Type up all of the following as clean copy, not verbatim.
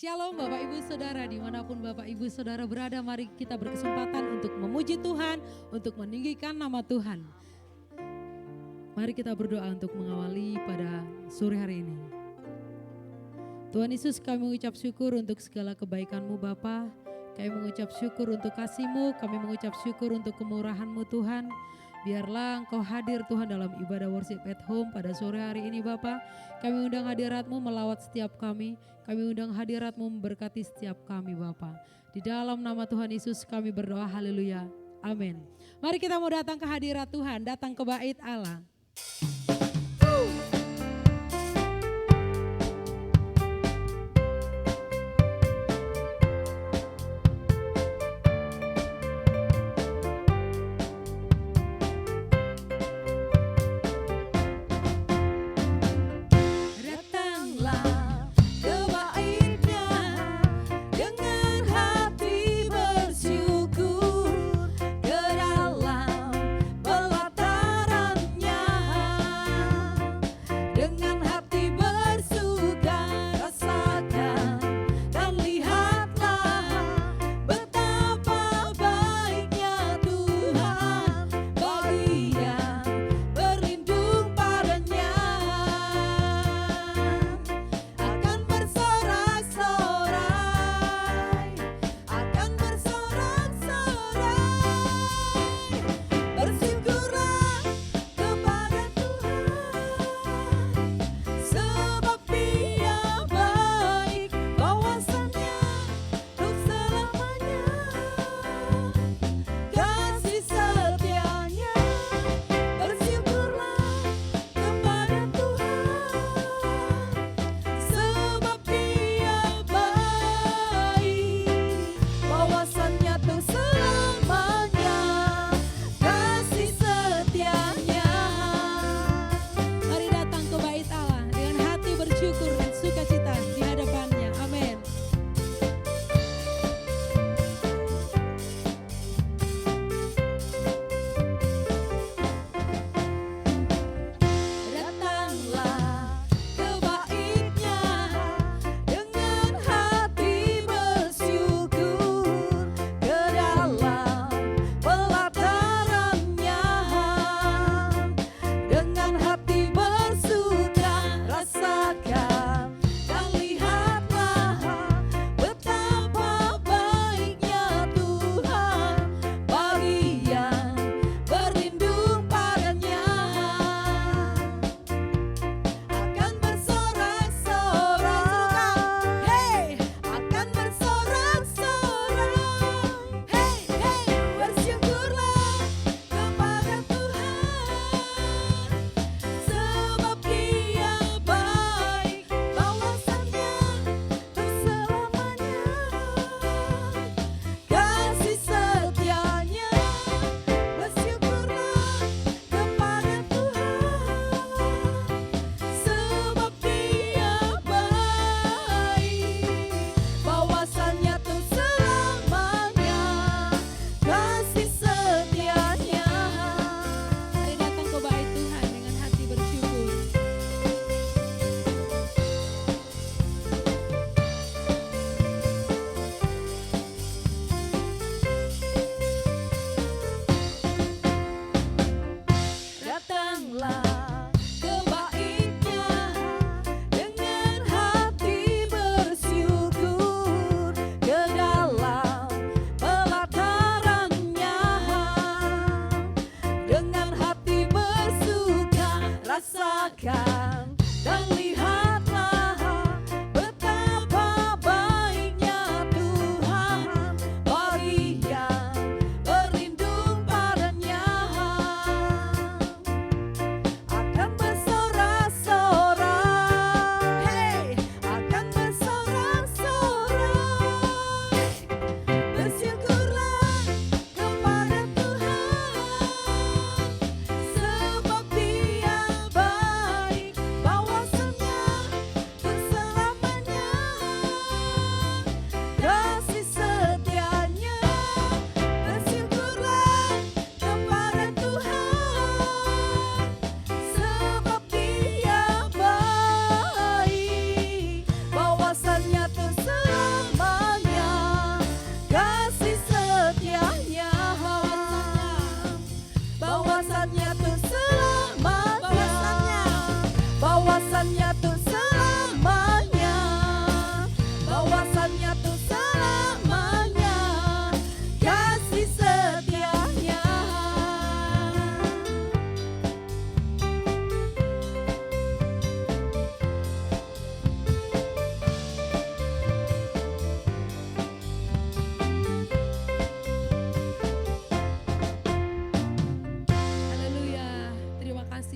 Shalom Bapak Ibu Saudara, dimanapun Bapak Ibu Saudara berada, mari kita berkesempatan untuk memuji Tuhan, untuk meninggikan nama Tuhan. Mari kita berdoa untuk mengawali pada sore hari ini. Tuhan Yesus, kami mengucap syukur untuk segala kebaikan-Mu Bapa. Kami mengucap syukur untuk kasih-Mu, kami mengucap syukur untuk kemurahan-Mu Tuhan. Biarlah Engkau hadir Tuhan dalam ibadah worship at home pada sore hari ini Bapa. Kami undang hadirat-Mu melawat setiap kami undang hadirat-Mu memberkati setiap kami Bapa. Di dalam nama Tuhan Yesus kami berdoa, haleluya, amin. Mari kita mau datang ke hadirat Tuhan, datang ke bait Allah. Sebab Dia baik, bawasannya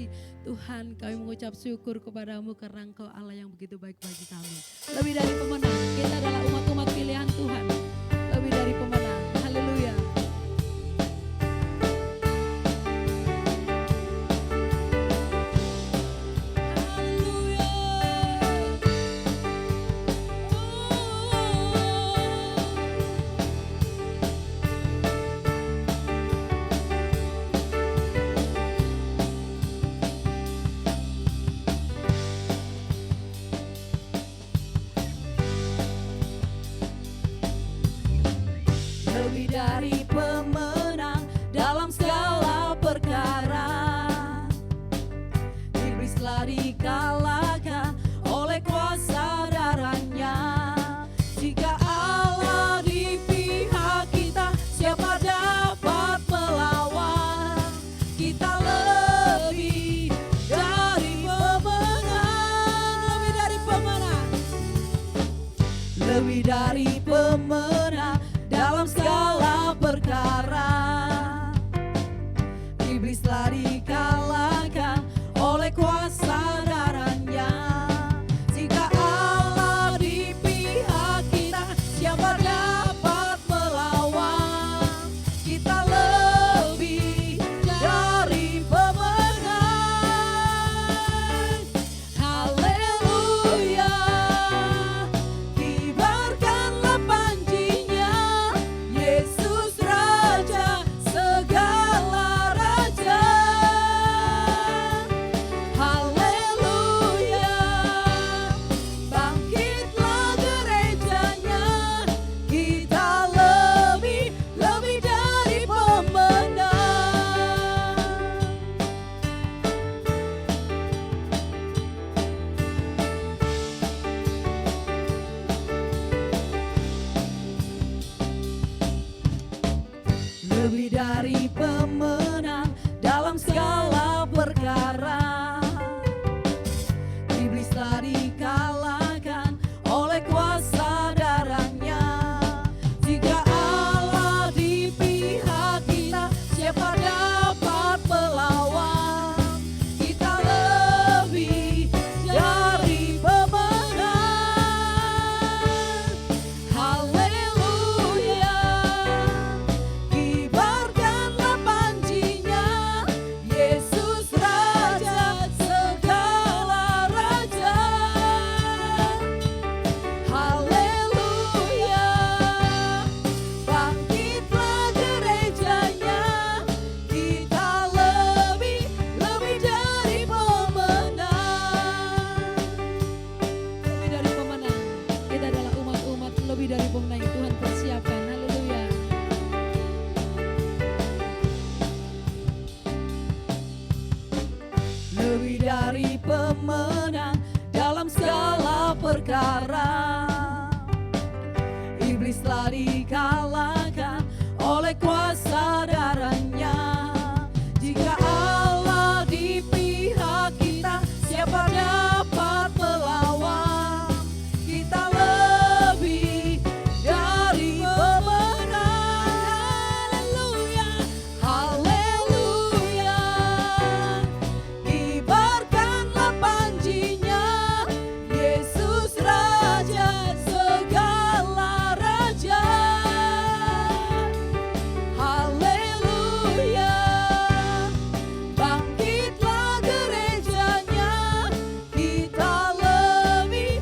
kasih. Tuhan, kami mengucap syukur kepadamu karena Engkau Allah yang begitu baik bagi kami. Lebih dari pemenang, kita adalah umat-umat pilihan Tuhan. Lebih dari pemenang, haleluya. Lebih dari pemenang dalam segala perkara, iblislah dikalahkan oleh kuasa darahnya. Jika Allah di pihak kita, siapa dapat melawan? Kita lebih dari pemenang, lebih dari pemenang, lebih dari pemenang dalam segala perkara. Iblislah dikalahkan oleh kuasa darahnya. Jika Allah di pihak kita, siapa dapat melawan? Kita lebih dari pemenang. Haleluya, kibarkanlah panjinya, Yesus Raja segala raja. Haleluya, bangkitlah gerejanya, kita lebih dari pemenang. Lebih dari pemenang dalam segala perkara. Iblislah dikalahkan oleh kuasa darahnya. Jika Allah di pihak kita, siapa dapat melawan? Kita lebih dari pemenang. Haleluya, kibarkanlah panjinya, Yesus Raja segala raja. Haleluya, bangkitlah gerejanya, kita lebih dari pemenang. Lebih dari pemenang, kita adalah umat-umat lebih dari pemenang yang Tuhan persiapkan, haleluya. Lebih dari pemenang dalam segala perkara. Iblislah dikalahkan oleh kuasa darahnya. Jika Allah di pihak kita, siapa dapat melawan? Kita lebih dari pemenang. Haleluya, kibarkanlah panjinya, Yesus Raja segala raja. Haleluya, bangkitlah gerejanya, kita lebih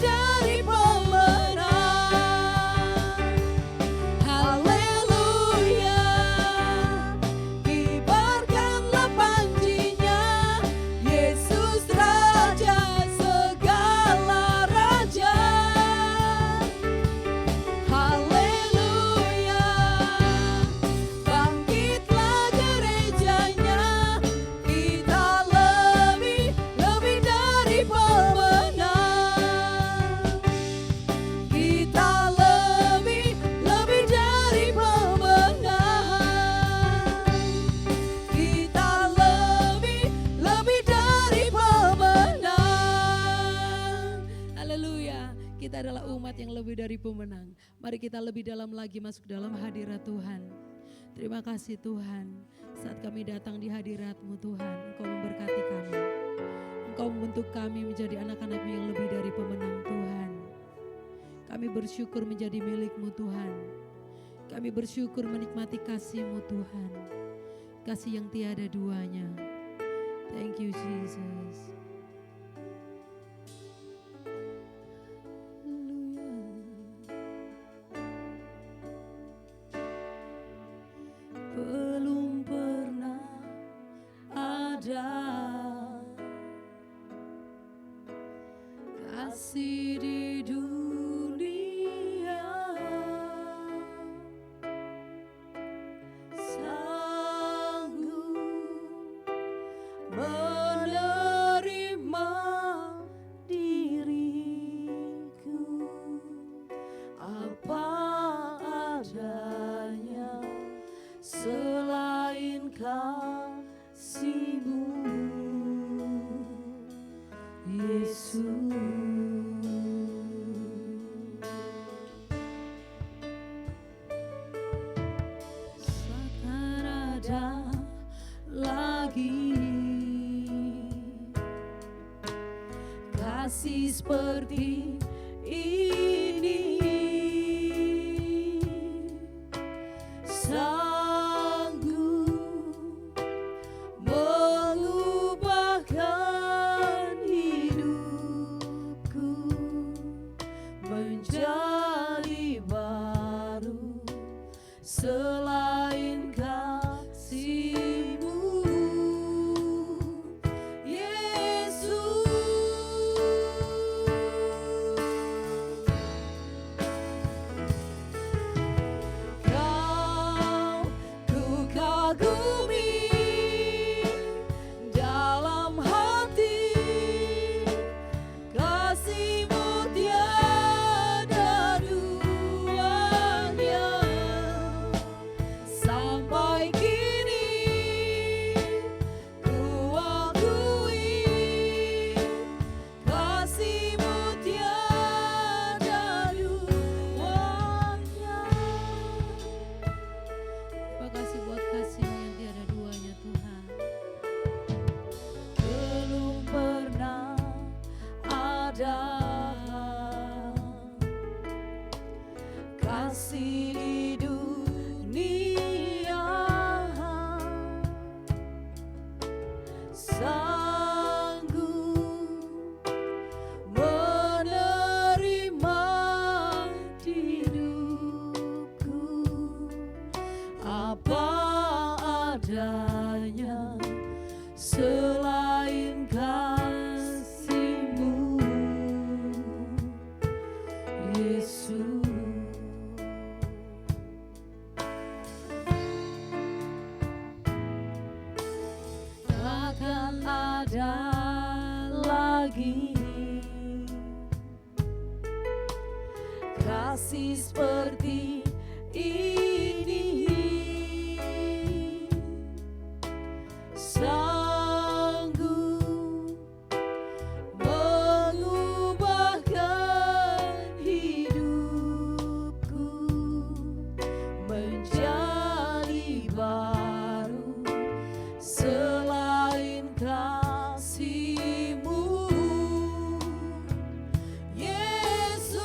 dari pemenang. Haleluya, kibarkanlah panjinya, Yesus Raja segala raja. Haleluya, bangkitlah gerejanya, kita lebih dari pemenang. Kita lebih dari pemenang. Kita lebih dari pemenang. Haleluya, kita adalah umat yang lebih dari pemenang. Mari kita lebih dalam lagi masuk dalam hadirat Tuhan. Terima kasih Tuhan, saat kami datang di hadirat-Mu Tuhan, Engkau memberkati membentuk kami menjadi anak-anak-Mu yang lebih dari pemenang Tuhan. Kami bersyukur menjadi milik-Mu Tuhan. Kami bersyukur menikmati kasih-Mu Tuhan. Kasih yang tiada duanya. Thank you Jesus. Belum pernah ada kasih di dunia sanggup menerima diriku apa adanya selain kasih-Mu, Yesus. Takkan ada lagi kasih seperti ini. Menjadi baru selain kasih-Mu, Yesus. Kau ku kagumi dalam hati, kasih-Mu tiada duanya. Sampai kini ku akui kasih-Mu tiada duanya. Terima kasih buat kasih-Mu yang tiada duanya Tuhan. Belum pernah ada kasih di dunia sanggup menerima hidupku apa adanya selain kasih-Mu, Yesus. Takkan ada lagi kasih seperti ini. Sanggup mengubahkan hidupku menjadi baru selain kasih-Mu, Yesus.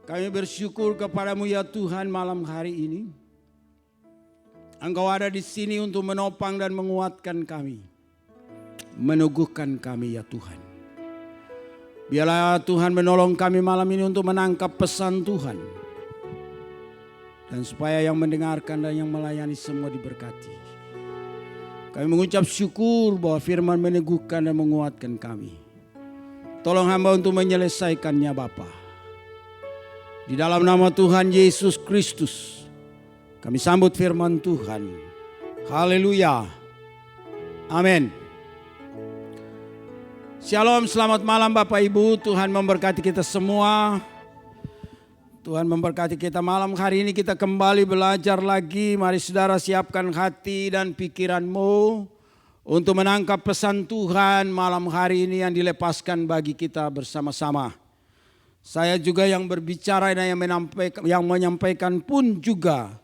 Kami bersyukur kepadamu ya Tuhan malam hari ini. Engkau ada di sini untuk menopang dan menguatkan kami. Meneguhkan kami ya Tuhan. Biarlah Tuhan menolong kami malam ini untuk menangkap pesan Tuhan. Dan supaya yang mendengarkan dan yang melayani semua diberkati. Kami mengucap syukur bahwa firman meneguhkan dan menguatkan kami. Tolong hamba untuk menyelesaikannya Bapa. Di dalam nama Tuhan Yesus Kristus, kami sambut firman Tuhan. Haleluya. Amin. Shalom, selamat malam Bapak Ibu. Tuhan memberkati kita semua. Tuhan memberkati kita malam hari ini, kita kembali belajar lagi. Mari saudara siapkan hati dan pikiranmu untuk menangkap pesan Tuhan malam hari ini yang dilepaskan bagi kita bersama-sama. Saya juga yang berbicara dan yang menyampaikan pun juga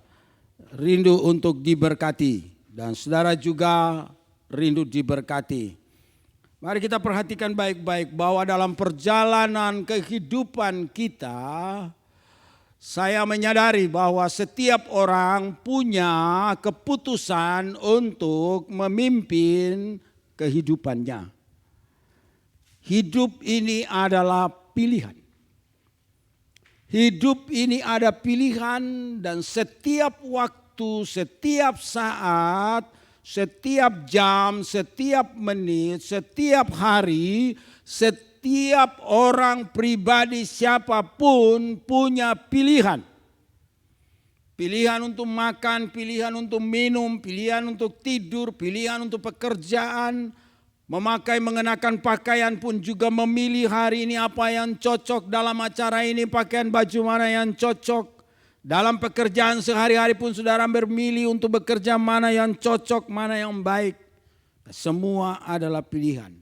rindu untuk diberkati. Dan saudara juga rindu diberkati. Mari kita perhatikan baik-baik bahwa dalam perjalanan kehidupan kita, saya menyadari bahwa setiap orang punya keputusan untuk memimpin kehidupannya. Hidup ini adalah pilihan. Hidup ini ada pilihan dan setiap waktu, setiap saat, setiap jam, setiap menit, setiap hari, setiap orang pribadi siapapun punya pilihan. Pilihan untuk makan, pilihan untuk minum, pilihan untuk tidur, pilihan untuk pekerjaan. Memakai, mengenakan pakaian pun juga memilih hari ini apa yang cocok. Dalam acara ini pakaian baju mana yang cocok. Dalam pekerjaan sehari-hari pun saudara bermilih untuk bekerja mana yang cocok, mana yang baik. Semua adalah pilihan.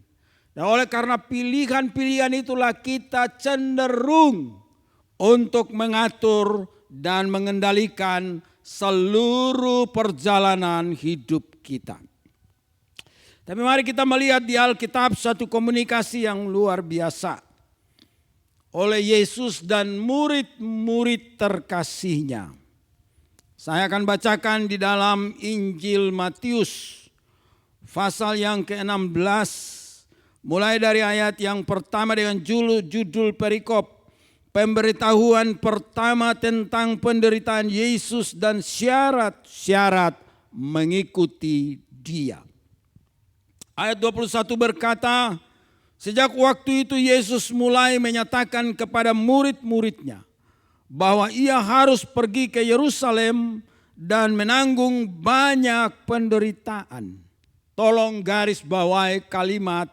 Dan oleh karena pilihan-pilihan itulah kita cenderung untuk mengatur dan mengendalikan seluruh perjalanan hidup kita. Tapi mari kita melihat di Alkitab satu komunikasi yang luar biasa oleh Yesus dan murid-murid terkasihnya. Saya akan bacakan di dalam Injil Matius pasal yang ke-16 mulai dari ayat yang pertama dengan judul perikop pemberitahuan pertama tentang penderitaan Yesus dan syarat-syarat mengikuti Dia. Ayat 21 berkata, sejak waktu itu Yesus mulai menyatakan kepada murid-muridnya bahwa ia harus pergi ke Yerusalem dan menanggung banyak penderitaan. Tolong garis bawahi kalimat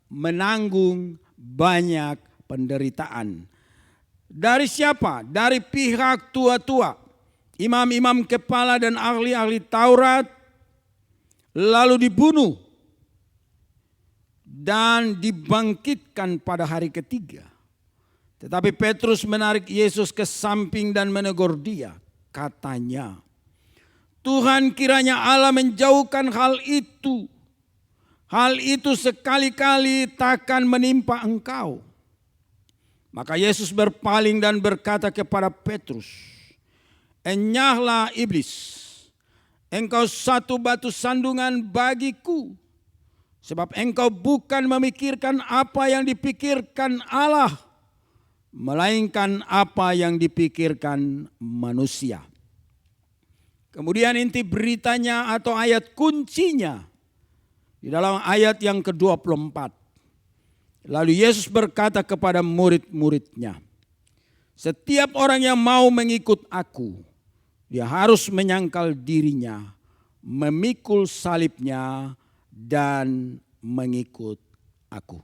menanggung banyak penderitaan. Dari siapa? Dari pihak tua-tua, imam-imam kepala dan ahli-ahli Taurat, lalu dibunuh dan dibangkitkan pada hari ketiga. Tetapi Petrus menarik Yesus ke samping dan menegur dia. Katanya, Tuhan, kiranya Allah menjauhkan hal itu. Hal itu sekali-kali takkan menimpa engkau. Maka Yesus berpaling dan berkata kepada Petrus, enyahlah iblis, engkau satu batu sandungan bagiku. Sebab engkau bukan memikirkan apa yang dipikirkan Allah, melainkan apa yang dipikirkan manusia. Kemudian inti beritanya atau ayat kuncinya di dalam ayat yang ke-24. Lalu Yesus berkata kepada murid-muridnya, setiap orang yang mau mengikut aku, dia harus menyangkal dirinya, memikul salibnya, dan mengikut aku.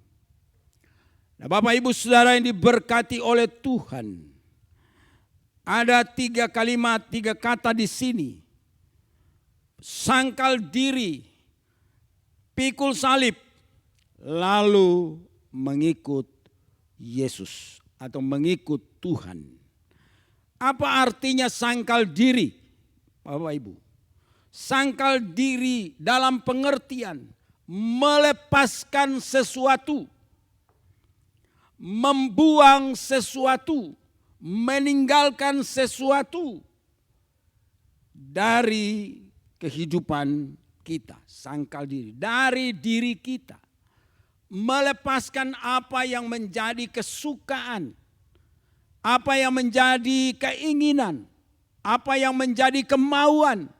Nah, Bapak Ibu Saudara yang diberkati oleh Tuhan, ada 3 kalimat, 3 kata di sini. Sangkal diri, pikul salib, lalu mengikut Yesus atau mengikut Tuhan. Apa artinya sangkal diri, Bapak Ibu? Sangkal diri dalam pengertian melepaskan sesuatu, membuang sesuatu, meninggalkan sesuatu dari kehidupan kita. Sangkal diri dari diri kita, melepaskan apa yang menjadi kesukaan, apa yang menjadi keinginan, apa yang menjadi kemauan,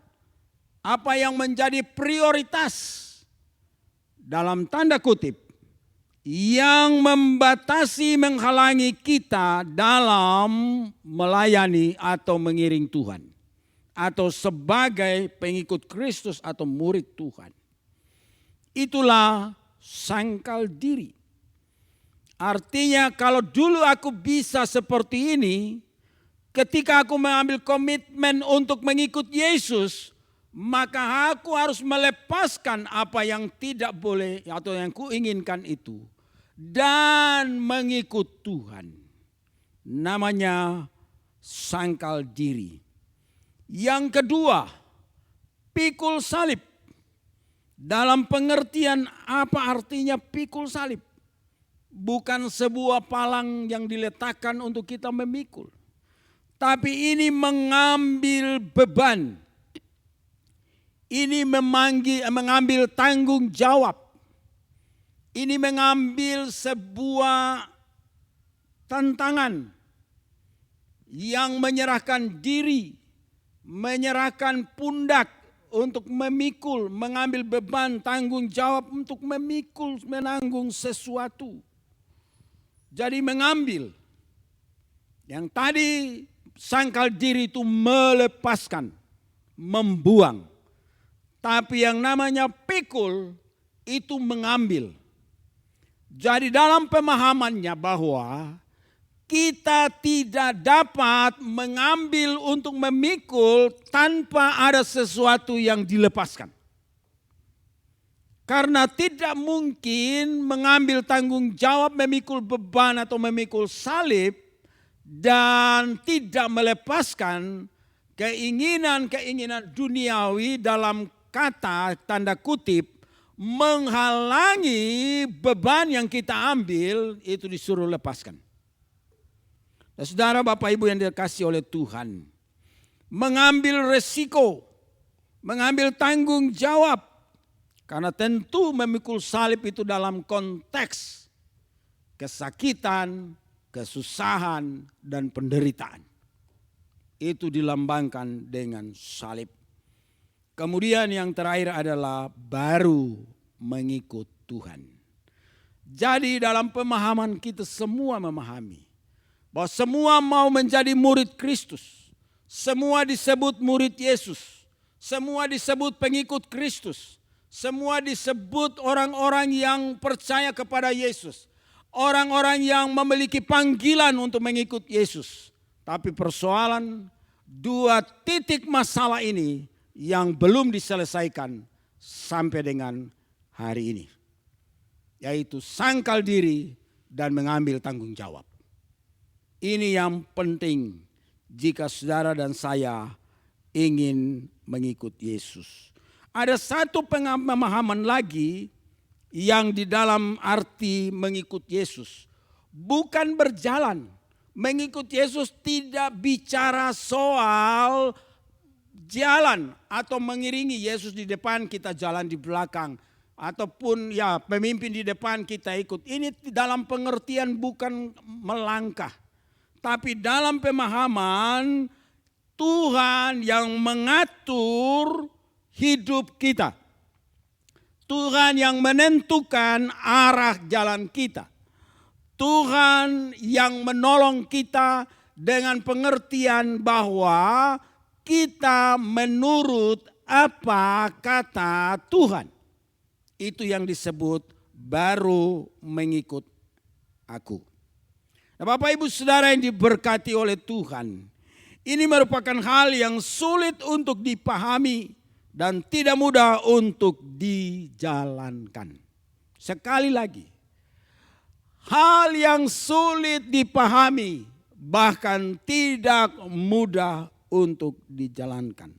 apa yang menjadi prioritas dalam tanda kutip yang membatasi, menghalangi kita dalam melayani atau mengiring Tuhan, atau sebagai pengikut Kristus atau murid Tuhan. Itulah sangkal diri. Artinya kalau dulu aku bisa seperti ini, ketika aku mengambil komitmen untuk mengikut Yesus, maka aku harus melepaskan apa yang tidak boleh atau yang kuinginkan itu dan mengikut Tuhan. Namanya sangkal diri. Yang kedua, pikul salib. Dalam pengertian apa artinya pikul salib? Bukan sebuah palang yang diletakkan untuk kita memikul. Tapi ini mengambil beban. Ini mengambil tanggung jawab. Ini mengambil sebuah tantangan yang menyerahkan diri, menyerahkan pundak untuk memikul, mengambil beban tanggung jawab untuk memikul, menanggung sesuatu. Jadi mengambil. Yang tadi sangkal diri itu melepaskan, membuang. Tapi yang namanya pikul itu mengambil. Jadi dalam pemahamannya bahwa kita tidak dapat mengambil untuk memikul tanpa ada sesuatu yang dilepaskan. Karena tidak mungkin mengambil tanggung jawab memikul beban atau memikul salib dan tidak melepaskan keinginan-keinginan duniawi dalam kata tanda kutip menghalangi beban yang kita ambil itu disuruh lepaskan. Nah, saudara Bapak Ibu yang dikasihi oleh Tuhan, mengambil resiko, mengambil tanggung jawab, karena tentu memikul salib itu dalam konteks kesakitan, kesusahan, dan penderitaan. Itu dilambangkan dengan salib. Kemudian yang terakhir adalah baru mengikut Tuhan. Jadi dalam pemahaman kita semua memahami bahwa semua mau menjadi murid Kristus. Semua disebut murid Yesus. Semua disebut pengikut Kristus. Semua disebut orang-orang yang percaya kepada Yesus. Orang-orang yang memiliki panggilan untuk mengikut Yesus. Tapi persoalan dua titik masalah ini yang belum diselesaikan sampai dengan hari ini. Yaitu sangkal diri dan mengambil tanggung jawab. Ini yang penting jika saudara dan saya ingin mengikut Yesus. Ada satu pemahaman lagi yang di dalam arti mengikut Yesus. Bukan berjalan. Mengikut Yesus tidak bicara soal jalan atau mengiringi Yesus di depan, kita jalan di belakang. Ataupun ya pemimpin di depan kita ikut. Ini dalam pengertian bukan melangkah. Tapi dalam pemahaman Tuhan yang mengatur hidup kita. Tuhan yang menentukan arah jalan kita. Tuhan yang menolong kita dengan pengertian bahwa kita menurut apa kata Tuhan. Itu yang disebut baru mengikut aku. Nah, Bapak Ibu Saudara yang diberkati oleh Tuhan. Ini merupakan hal yang sulit untuk dipahami dan tidak mudah untuk dijalankan. Sekali lagi, hal yang sulit bahkan tidak mudah untuk dijalankan.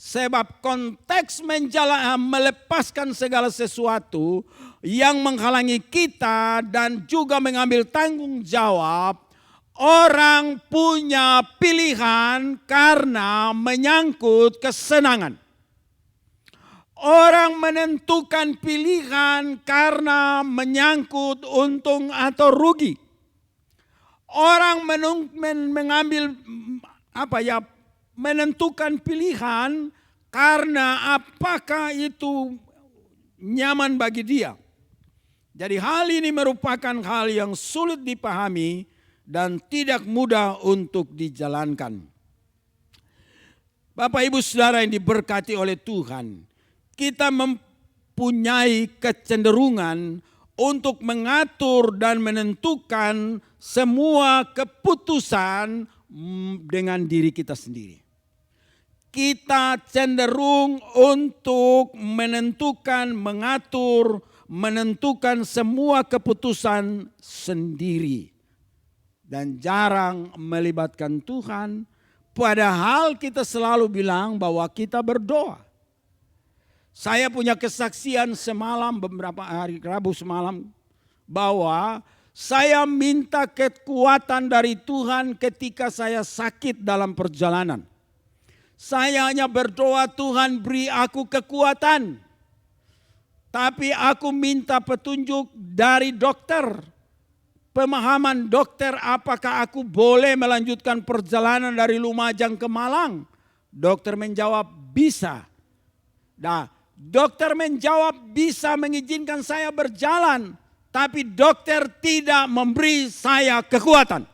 Sebab konteks melepaskan segala sesuatu yang menghalangi kita dan juga mengambil tanggung jawab. Orang punya pilihan karena menyangkut kesenangan. Orang menentukan pilihan karena menyangkut untung atau rugi. Orang menentukan pilihan karena apakah itu nyaman bagi dia. Jadi hal ini merupakan hal yang sulit dipahami dan tidak mudah untuk dijalankan. Bapak Ibu Saudara yang diberkati oleh Tuhan, kita mempunyai kecenderungan untuk mengatur dan menentukan semua keputusan dengan diri kita sendiri. Kita cenderung untuk menentukan semua keputusan sendiri. Dan jarang melibatkan Tuhan, padahal kita selalu bilang bahwa kita berdoa. Saya punya kesaksian semalam, beberapa hari Rabu semalam, bahwa saya minta kekuatan dari Tuhan ketika saya sakit dalam perjalanan. Saya hanya berdoa, Tuhan beri aku kekuatan. Tapi aku minta petunjuk dari dokter. Pemahaman dokter apakah aku boleh melanjutkan perjalanan dari Lumajang ke Malang. Dokter menjawab bisa. Nah, dokter menjawab bisa mengizinkan saya berjalan. Tapi dokter tidak memberi saya kekuatan.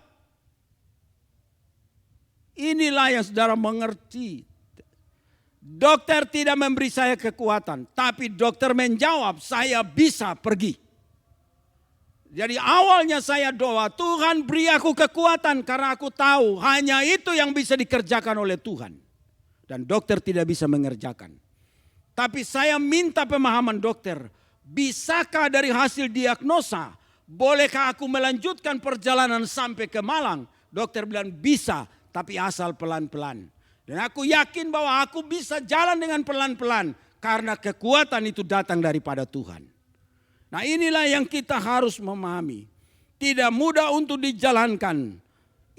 Inilah yang saudara mengerti. Dokter tidak memberi saya kekuatan. Tapi dokter menjawab saya bisa pergi. Jadi awalnya saya doa, Tuhan beri aku kekuatan. Karena aku tahu hanya itu yang bisa dikerjakan oleh Tuhan. Dan dokter tidak bisa mengerjakan. Tapi saya minta pemahaman dokter. Bisakah dari hasil diagnosa, bolehkah aku melanjutkan perjalanan sampai ke Malang? Dokter bilang bisa, tapi asal pelan-pelan. Dan aku yakin bahwa aku bisa jalan dengan pelan-pelan. Karena kekuatan itu datang daripada Tuhan. Nah inilah yang kita harus memahami. Tidak mudah untuk dijalankan.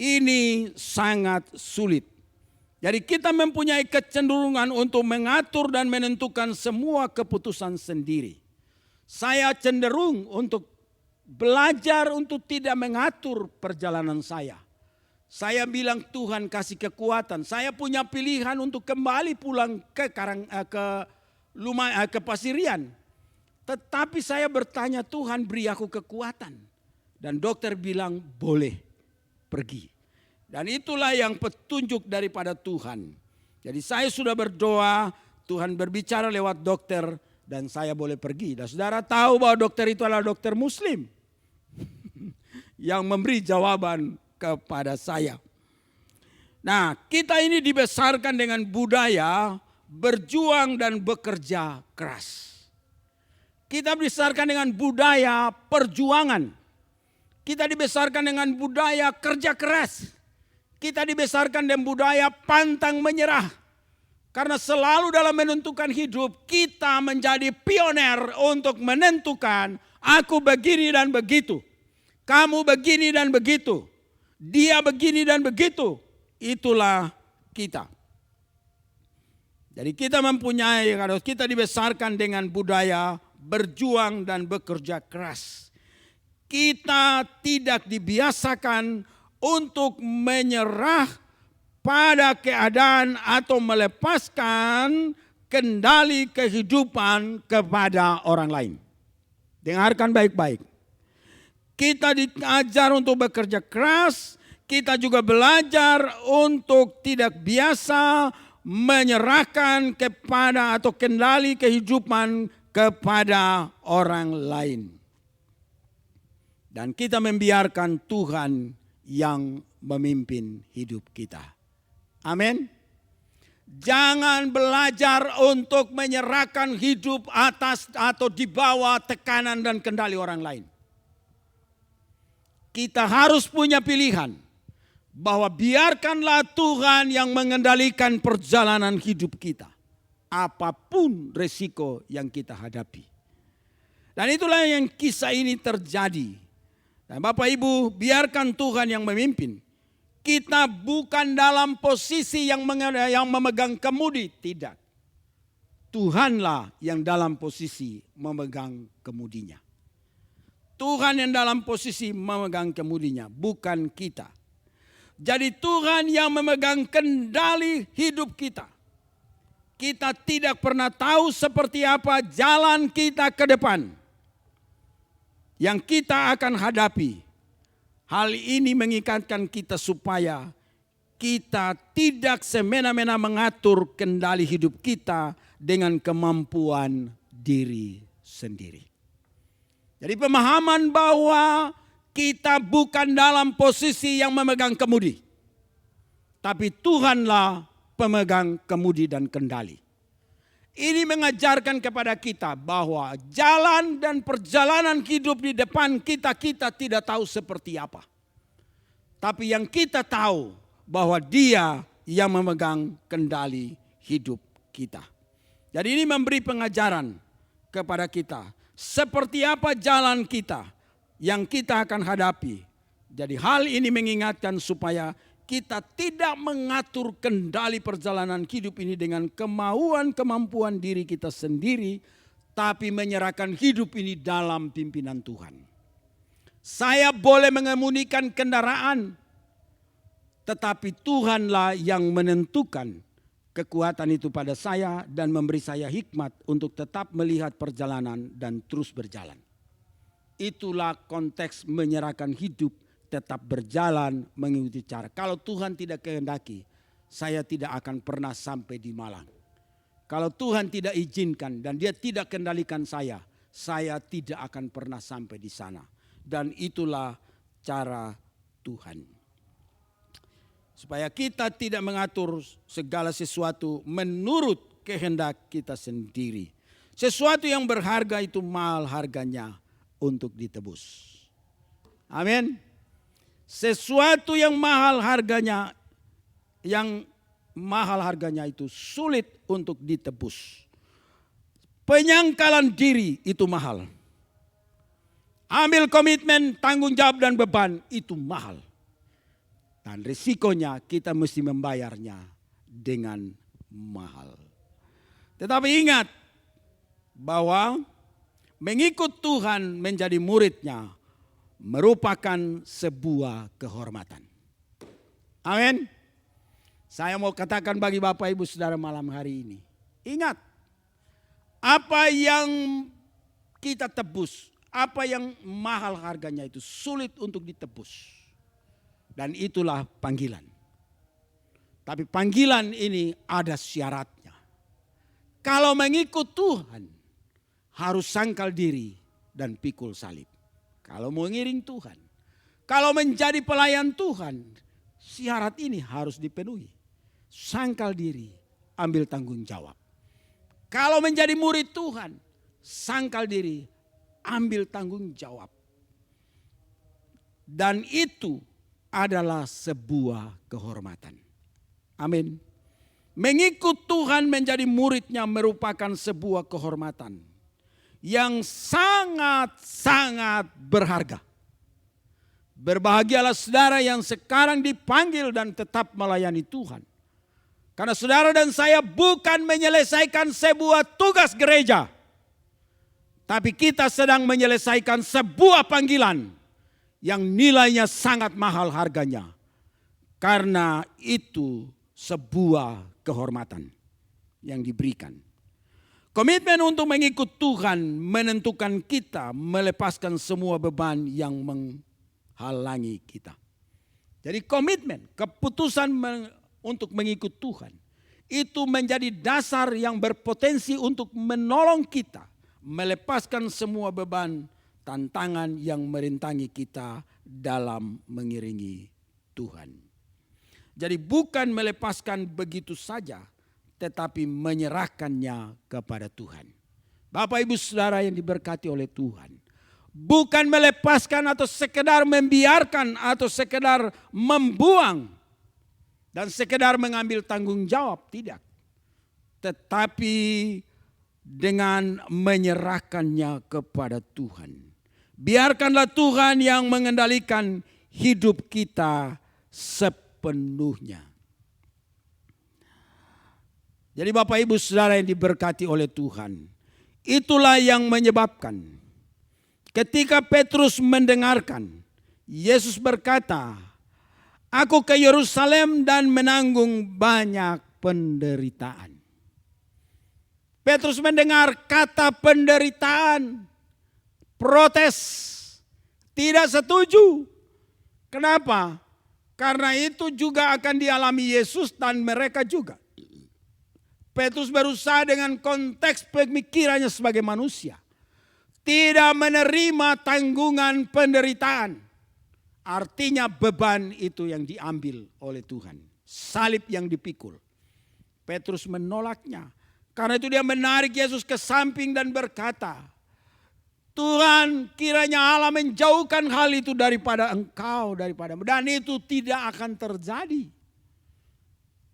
Ini sangat sulit. Jadi kita mempunyai kecenderungan untuk mengatur dan menentukan semua keputusan sendiri. Saya cenderung untuk belajar untuk tidak mengatur perjalanan saya. Saya bilang Tuhan kasih kekuatan. Saya punya pilihan untuk kembali pulang ke Pasirian. Tetapi saya bertanya Tuhan beri aku kekuatan. Dan dokter bilang boleh pergi. Dan itulah yang petunjuk daripada Tuhan. Jadi saya sudah berdoa, Tuhan berbicara lewat dokter dan saya boleh pergi. Dan saudara tahu bahwa dokter itu adalah dokter Muslim. Yang memberi jawaban kepada saya. Nah, kita ini dibesarkan dengan budaya berjuang dan bekerja keras. Kita dibesarkan dengan budaya perjuangan. Kita dibesarkan dengan budaya kerja keras. Kita dibesarkan dengan budaya pantang menyerah. Karena selalu dalam menentukan hidup kita menjadi pioner untuk menentukan aku begini dan begitu. Kamu begini dan begitu. Dia begini dan begitu. Itulah kita. Jadi kita mempunyai, kalau kita dibesarkan dengan budaya berjuang dan bekerja keras. Kita tidak dibiasakan untuk menyerah pada keadaan atau melepaskan kendali kehidupan kepada orang lain. Dengarkan baik-baik. Kita diajar untuk bekerja keras, kita juga belajar untuk tidak biasa menyerahkan kepada atau kendali kehidupan kepada orang lain. Dan kita membiarkan Tuhan yang memimpin hidup kita. Amin. Jangan belajar untuk menyerahkan hidup atas atau di bawah tekanan dan kendali orang lain. Kita harus punya pilihan bahwa biarkanlah Tuhan yang mengendalikan perjalanan hidup kita. apapun resiko yang kita hadapi. Dan itulah yang kisah ini terjadi. Dan Bapak Ibu, biarkan Tuhan yang memimpin. Kita bukan dalam posisi yang memegang kemudi, tidak. Tuhanlah yang dalam posisi memegang kemudinya. Tuhan yang dalam posisi memegang kemudinya, bukan kita. Jadi Tuhan yang memegang kendali hidup kita. Kita tidak pernah tahu seperti apa jalan kita ke depan yang kita akan hadapi. Hal ini mengikatkan kita supaya kita tidak semena-mena mengatur kendali hidup kita dengan kemampuan diri sendiri. Jadi pemahaman bahwa kita bukan dalam posisi yang memegang kemudi. Tapi Tuhanlah pemegang kemudi dan kendali. Ini mengajarkan kepada kita bahwa jalan dan perjalanan hidup di depan kita tidak tahu seperti apa. Tapi yang kita tahu bahwa Dia yang memegang kendali hidup kita. Jadi ini memberi pengajaran kepada kita. Seperti apa jalan kita yang kita akan hadapi. Jadi hal ini mengingatkan supaya kita tidak mengatur kendali perjalanan hidup ini dengan kemampuan diri kita sendiri. Tapi menyerahkan hidup ini dalam pimpinan Tuhan. Saya boleh mengemudikan kendaraan. Tetapi Tuhanlah yang menentukan kekuatan itu pada saya dan memberi saya hikmat untuk tetap melihat perjalanan dan terus berjalan. Itulah konteks menyerahkan hidup, tetap berjalan mengikuti cara. Kalau Tuhan tidak kehendaki, saya tidak akan pernah sampai di Malang. Kalau Tuhan tidak izinkan dan Dia tidak kendalikan saya tidak akan pernah sampai di sana. Dan itulah cara Tuhan. Supaya kita tidak mengatur segala sesuatu menurut kehendak kita sendiri. Sesuatu yang berharga itu mahal harganya untuk ditebus. Amin. Sesuatu yang mahal harganya, itu sulit untuk ditebus. Penyangkalan diri itu mahal. Ambil komitmen, tanggung jawab dan beban itu mahal. Dan risikonya kita mesti membayarnya dengan mahal. Tetapi ingat bahwa mengikut Tuhan menjadi muridnya merupakan sebuah kehormatan. Amin. Saya mau katakan bagi Bapak Ibu Saudara malam hari ini. Ingat, apa yang kita tebus, apa yang mahal harganya itu sulit untuk ditebus. Dan itulah panggilan. Tapi panggilan ini ada syaratnya. Kalau mengikut Tuhan, harus sangkal diri dan pikul salib. Kalau mau ngiring Tuhan, kalau menjadi pelayan Tuhan, syarat ini harus dipenuhi. Sangkal diri, ambil tanggung jawab. Kalau menjadi murid Tuhan, sangkal diri, ambil tanggung jawab. Dan itu adalah sebuah kehormatan. Amin. Mengikut Tuhan menjadi muridnya merupakan sebuah kehormatan yang sangat-sangat berharga. Berbahagialah saudara yang sekarang dipanggil dan tetap melayani Tuhan. Karena saudara dan saya bukan menyelesaikan sebuah tugas gereja. Tapi kita sedang menyelesaikan sebuah panggilan yang nilainya sangat mahal harganya. Karena itu sebuah kehormatan yang diberikan. Komitmen untuk mengikut Tuhan menentukan kita melepaskan semua beban yang menghalangi kita. Jadi komitmen, keputusan untuk mengikut Tuhan itu menjadi dasar yang berpotensi untuk menolong kita melepaskan semua beban tantangan yang merintangi kita dalam mengiringi Tuhan. Jadi bukan melepaskan begitu saja, tetapi menyerahkannya kepada Tuhan. Bapak Ibu Saudara yang diberkati oleh Tuhan. Bukan melepaskan atau sekedar membiarkan atau sekedar membuang. Dan sekedar mengambil tanggung jawab, tidak. tetapi dengan menyerahkannya kepada Tuhan. Biarkanlah Tuhan yang mengendalikan hidup kita sepenuhnya. Jadi Bapak Ibu Saudara yang diberkati oleh Tuhan, itulah yang menyebabkan ketika Petrus mendengarkan Yesus berkata, "Aku ke Yerusalem dan menanggung banyak penderitaan." Petrus mendengar kata penderitaan, protes, tidak setuju. Kenapa? Karena itu juga akan dialami Yesus dan mereka juga. Petrus berusaha dengan konteks pemikirannya sebagai manusia. Tidak menerima tanggungan penderitaan. Artinya beban itu yang diambil oleh Tuhan. Salib yang dipikul. Petrus menolaknya. Karena itu dia menarik Yesus ke samping dan berkata, "Tuhan, kiranya Allah menjauhkan hal itu daripada engkau, daripadamu. Dan itu tidak akan terjadi."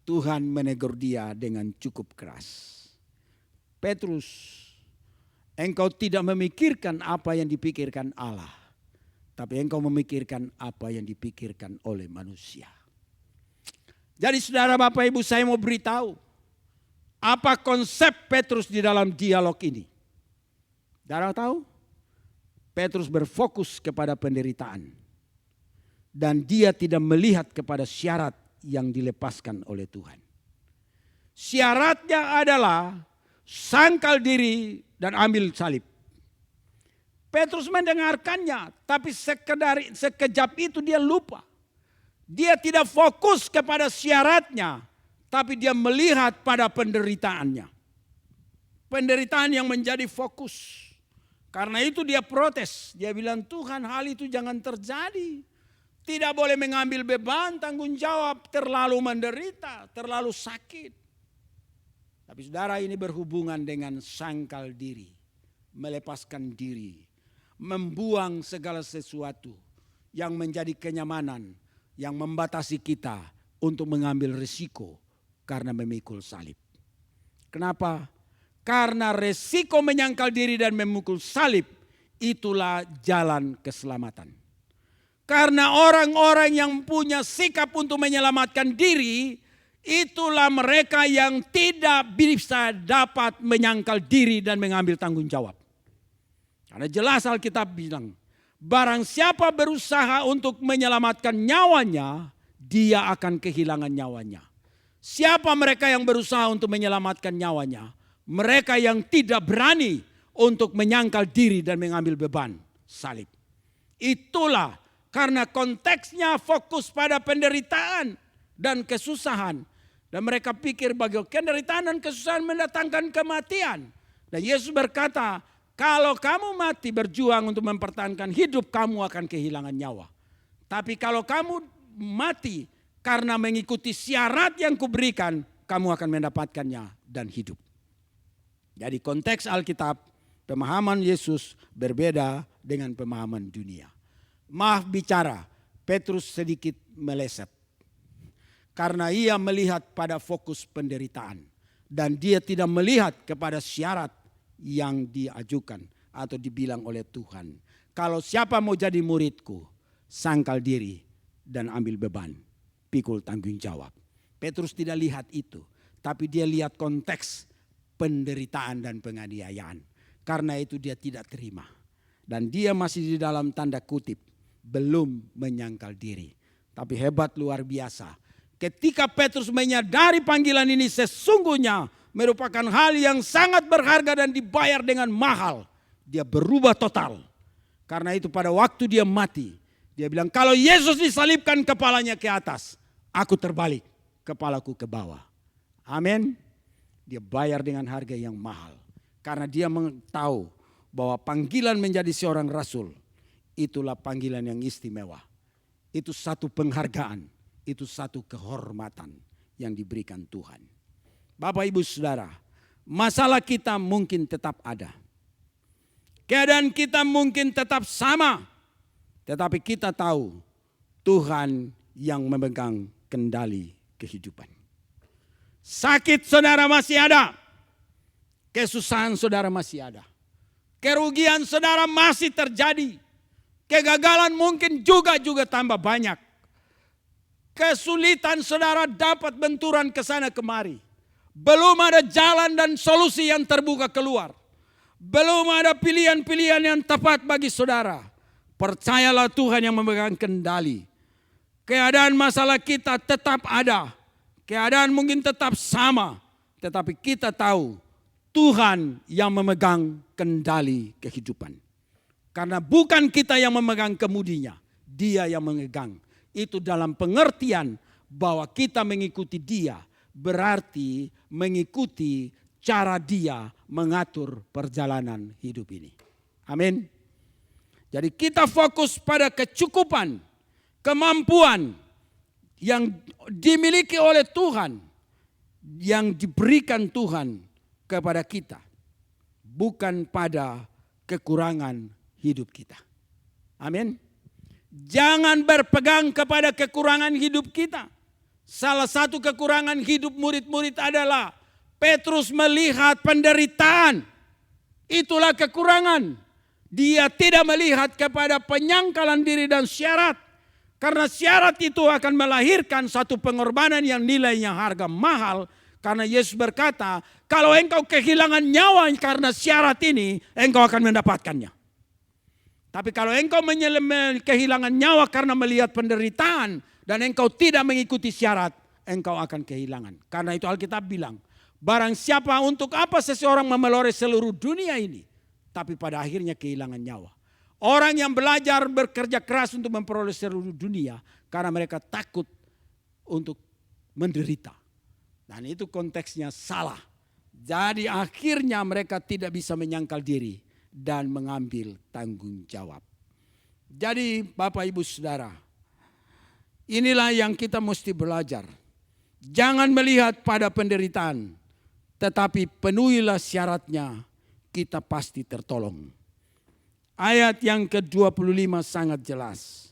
Tuhan menegur dia dengan cukup keras. "Petrus, engkau tidak memikirkan apa yang dipikirkan Allah. Tapi engkau memikirkan apa yang dipikirkan oleh manusia." Jadi saudara Bapak Ibu, saya mau beritahu. Apa konsep Petrus di dalam dialog ini? Saudara tahu? Petrus berfokus kepada penderitaan. Dan dia tidak melihat kepada syarat yang dilepaskan oleh Tuhan. Syaratnya adalah sangkal diri dan ambil salib. Petrus mendengarkannya, tapi sekejap itu dia lupa. Dia tidak fokus kepada syaratnya, tapi dia melihat pada penderitaannya. Penderitaan yang menjadi fokus. Karena itu dia protes. Dia bilang, "Tuhan, hal itu jangan terjadi. Tidak boleh mengambil beban tanggung jawab, terlalu menderita, terlalu sakit." Tapi saudara, ini berhubungan dengan sangkal diri. Melepaskan diri. Membuang segala sesuatu yang menjadi kenyamanan. Yang membatasi kita untuk mengambil risiko karena memikul salib. Kenapa? Karena risiko menyangkal diri dan memikul salib, itulah jalan keselamatan. Karena orang-orang yang punya sikap untuk menyelamatkan diri, itulah mereka yang tidak bisa dapat menyangkal diri dan mengambil tanggung jawab. Karena jelas Alkitab bilang, barang siapa berusaha untuk menyelamatkan nyawanya, dia akan kehilangan nyawanya. Siapa mereka yang berusaha untuk menyelamatkan nyawanya? Mereka yang tidak berani untuk menyangkal diri dan mengambil beban salib. Itulah karena konteksnya fokus pada penderitaan dan kesusahan. Dan mereka pikir bahwa penderitaan dan kesusahan mendatangkan kematian. Dan Yesus berkata, kalau kamu mati berjuang untuk mempertahankan hidup, kamu akan kehilangan nyawa. Tapi kalau kamu mati karena mengikuti syarat yang kuberikan, kamu akan mendapatkannya dan hidup. Jadi konteks Alkitab, pemahaman Yesus berbeda dengan pemahaman dunia. Maaf bicara, Petrus sedikit meleset. Karena ia melihat pada fokus penderitaan. Dan dia tidak melihat kepada syarat yang diajukan atau dibilang oleh Tuhan. Kalau siapa mau jadi muridku, sangkal diri dan ambil beban, pikul tanggung jawab. Petrus tidak lihat itu, tapi dia lihat konteks penderitaan dan penganiayaan. Karena itu dia tidak terima. Dan dia masih di dalam tanda kutip, belum menyangkal diri. Tapi hebat luar biasa. Ketika Petrus menyadari panggilan ini sesungguhnya merupakan hal yang sangat berharga dan dibayar dengan mahal. Dia berubah total. Karena itu pada waktu dia mati, dia bilang kalau Yesus disalibkan kepalanya ke atas, aku terbalik, kepalaku ke bawah. Amin. Dia bayar dengan harga yang mahal. Karena dia tahu bahwa panggilan menjadi seorang rasul, itulah panggilan yang istimewa. Itu satu penghargaan, itu satu kehormatan yang diberikan Tuhan. Bapak Ibu Saudara, masalah kita mungkin tetap ada. Keadaan kita mungkin tetap sama. Tetapi kita tahu Tuhan yang memegang kendali kehidupan. Sakit saudara masih ada. Kesusahan saudara masih ada. Kerugian saudara masih terjadi. Kegagalan mungkin juga tambah banyak. Kesulitan saudara dapat benturan ke sana kemari. Belum ada jalan dan solusi yang terbuka keluar. Belum ada pilihan-pilihan yang tepat bagi saudara. Percayalah Tuhan yang memegang kendali. Keadaan masalah kita tetap ada. Keadaan mungkin tetap sama. Tetapi kita tahu Tuhan yang memegang kendali kehidupan. Karena bukan kita yang memegang kemudinya. Dia yang memegang. Itu dalam pengertian bahwa kita mengikuti dia. Berarti mengikuti cara dia mengatur perjalanan hidup ini. Amin. Jadi kita fokus pada kecukupan, kemampuan yang dimiliki oleh Tuhan, yang diberikan Tuhan kepada kita, bukan pada kekurangan hidup kita. Amin. Jangan berpegang kepada kekurangan hidup kita. Salah satu kekurangan hidup murid-murid adalah Petrus melihat penderitaan. Itulah kekurangan. Dia tidak melihat kepada penyangkalan diri dan syarat. Karena syarat itu akan melahirkan satu pengorbanan yang nilainya harga mahal. Karena Yesus berkata, kalau engkau kehilangan nyawa karena syarat ini, engkau akan mendapatkannya. Tapi kalau engkau kehilangan nyawa karena melihat penderitaan dan engkau tidak mengikuti syarat, engkau akan kehilangan. Karena itu Alkitab bilang, barang siapa untuk apa seseorang memelihara seluruh dunia ini, tapi pada akhirnya kehilangan nyawa. Orang yang belajar bekerja keras untuk memperoleh seluruh dunia karena mereka takut untuk menderita. Dan itu konteksnya salah. Jadi akhirnya mereka tidak bisa menyangkal diri dan mengambil tanggung jawab. Jadi Bapak Ibu Saudara, inilah yang kita mesti belajar. Jangan melihat pada penderitaan, tetapi penuhilah syaratnya, kita pasti tertolong. Ayat yang ke-25 sangat jelas.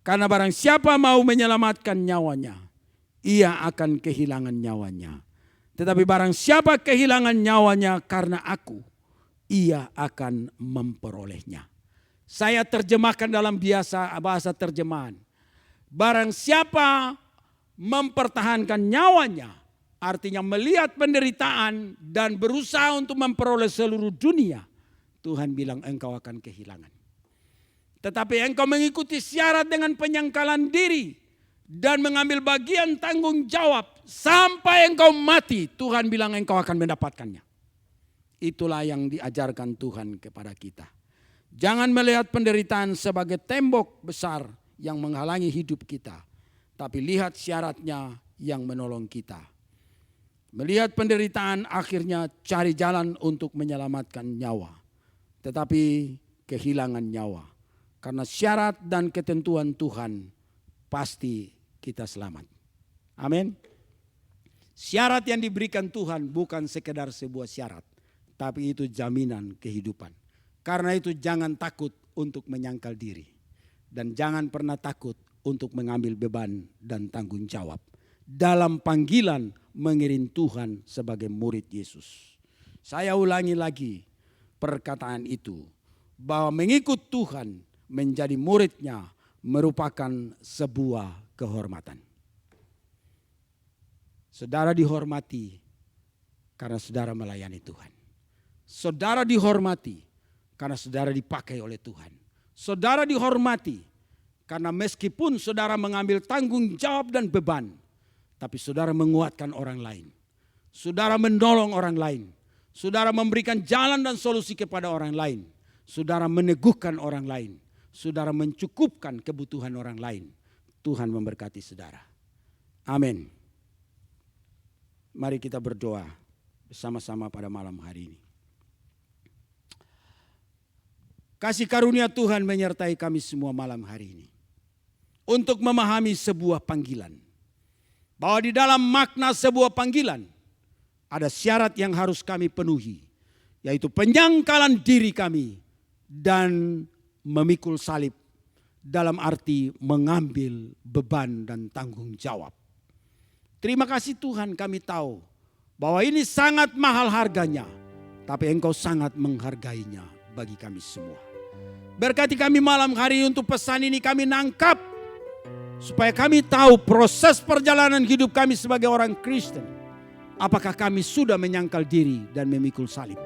Karena barang siapa mau menyelamatkan nyawanya, ia akan kehilangan nyawanya. Tetapi barang siapa kehilangan nyawanya karena aku, ia akan memperolehnya. Saya terjemahkan dalam bahasa terjemahan. Barang siapa mempertahankan nyawanya, artinya melihat penderitaan dan berusaha untuk memperoleh seluruh dunia, Tuhan bilang engkau akan kehilangan. Tetapi engkau mengikuti syarat dengan penyangkalan diri dan mengambil bagian tanggung jawab sampai engkau mati, Tuhan bilang engkau akan mendapatkannya. Itulah yang diajarkan Tuhan kepada kita. Jangan melihat penderitaan sebagai tembok besar yang menghalangi hidup kita, tapi lihat syaratnya yang menolong kita. Melihat penderitaan akhirnya cari jalan untuk menyelamatkan nyawa, tetapi kehilangan nyawa. Karena syarat dan ketentuan Tuhan pasti kita selamat. Amin. Syarat yang diberikan Tuhan bukan sekedar sebuah syarat, tapi itu jaminan kehidupan. Karena itu jangan takut untuk menyangkal diri. Dan jangan pernah takut untuk mengambil beban dan tanggung jawab. Dalam panggilan mengiring Tuhan sebagai murid Yesus. Saya ulangi lagi perkataan itu. Bahwa mengikut Tuhan menjadi muridnya merupakan sebuah kehormatan. Saudara dihormati karena saudara melayani Tuhan. Saudara dihormati karena saudara dipakai oleh Tuhan. Saudara dihormati karena meskipun saudara mengambil tanggung jawab dan beban, tapi saudara menguatkan orang lain. Saudara menolong orang lain. Saudara memberikan jalan dan solusi kepada orang lain. Saudara meneguhkan orang lain. Saudara mencukupkan kebutuhan orang lain. Tuhan memberkati saudara. Amin. Mari kita berdoa bersama-sama pada malam hari ini. Kasih karunia Tuhan menyertai kami semua malam hari ini. Untuk memahami sebuah panggilan. Bahwa di dalam makna sebuah panggilan ada syarat yang harus kami penuhi. Yaitu penyangkalan diri kami dan memikul salib. Dalam arti mengambil beban dan tanggung jawab. Terima kasih Tuhan, kami tahu bahwa ini sangat mahal harganya, tapi Engkau sangat menghargainya bagi kami semua. Berkati kami malam hari ini, untuk pesan ini kami nangkap, supaya kami tahu proses perjalanan hidup kami sebagai orang Kristen. Apakah kami sudah menyangkal diri dan memikul salib.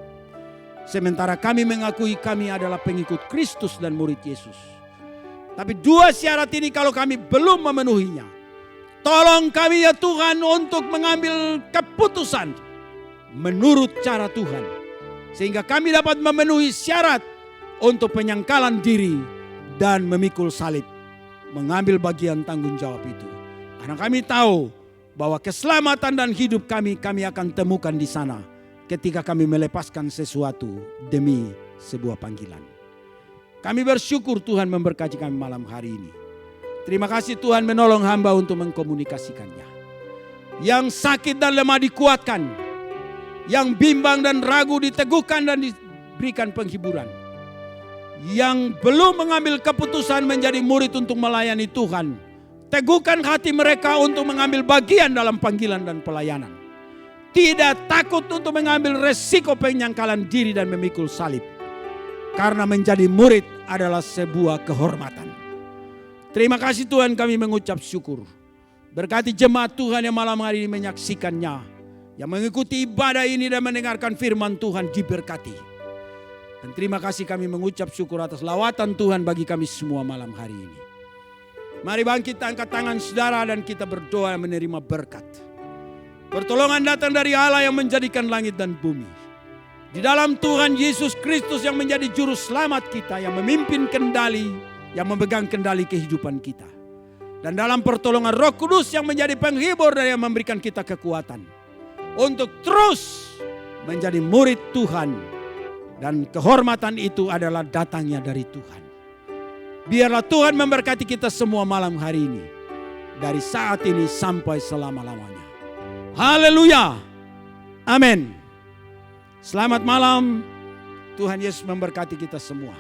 Sementara kami mengakui kami adalah pengikut Kristus dan murid Yesus. Tapi dua syarat ini kalau kami belum memenuhinya, tolong kami ya Tuhan untuk mengambil keputusan menurut cara Tuhan. Sehingga kami dapat memenuhi syarat untuk penyangkalan diri dan memikul salib. Mengambil bagian tanggung jawab itu. Karena kami tahu bahwa keselamatan dan hidup kami akan temukan di sana. Ketika kami melepaskan sesuatu demi sebuah panggilan. Kami bersyukur Tuhan memberkati kami malam hari ini. Terima kasih Tuhan menolong hamba untuk mengkomunikasikannya. Yang sakit dan lemah dikuatkan. Yang bimbang dan ragu diteguhkan dan diberikan penghiburan. Yang belum mengambil keputusan menjadi murid untuk melayani Tuhan, teguhkan hati mereka untuk mengambil bagian dalam panggilan dan pelayanan. Tidak takut untuk mengambil resiko penyangkalan diri dan memikul salib. Karena menjadi murid adalah sebuah kehormatan. Terima kasih Tuhan, kami mengucap syukur. Berkati jemaat Tuhan yang malam hari ini menyaksikannya. Yang mengikuti ibadah ini dan mendengarkan firman Tuhan diberkati. Dan terima kasih kami mengucap syukur atas lawatan Tuhan bagi kami semua malam hari ini. Mari bangkit, angkat tangan saudara dan kita berdoa menerima berkat. Pertolongan datang dari Allah yang menjadikan langit dan bumi. Di dalam Tuhan Yesus Kristus yang menjadi juru selamat kita, yang memimpin kendali, yang memegang kendali kehidupan kita. Dan dalam pertolongan Roh Kudus yang menjadi penghibur dan yang memberikan kita kekuatan. Untuk terus menjadi murid Tuhan. Dan kehormatan itu adalah datangnya dari Tuhan. Biarlah Tuhan memberkati kita semua malam hari ini. Dari saat ini sampai selama-lamanya. Haleluya. Amin. Selamat malam. Tuhan Yesus memberkati kita semua.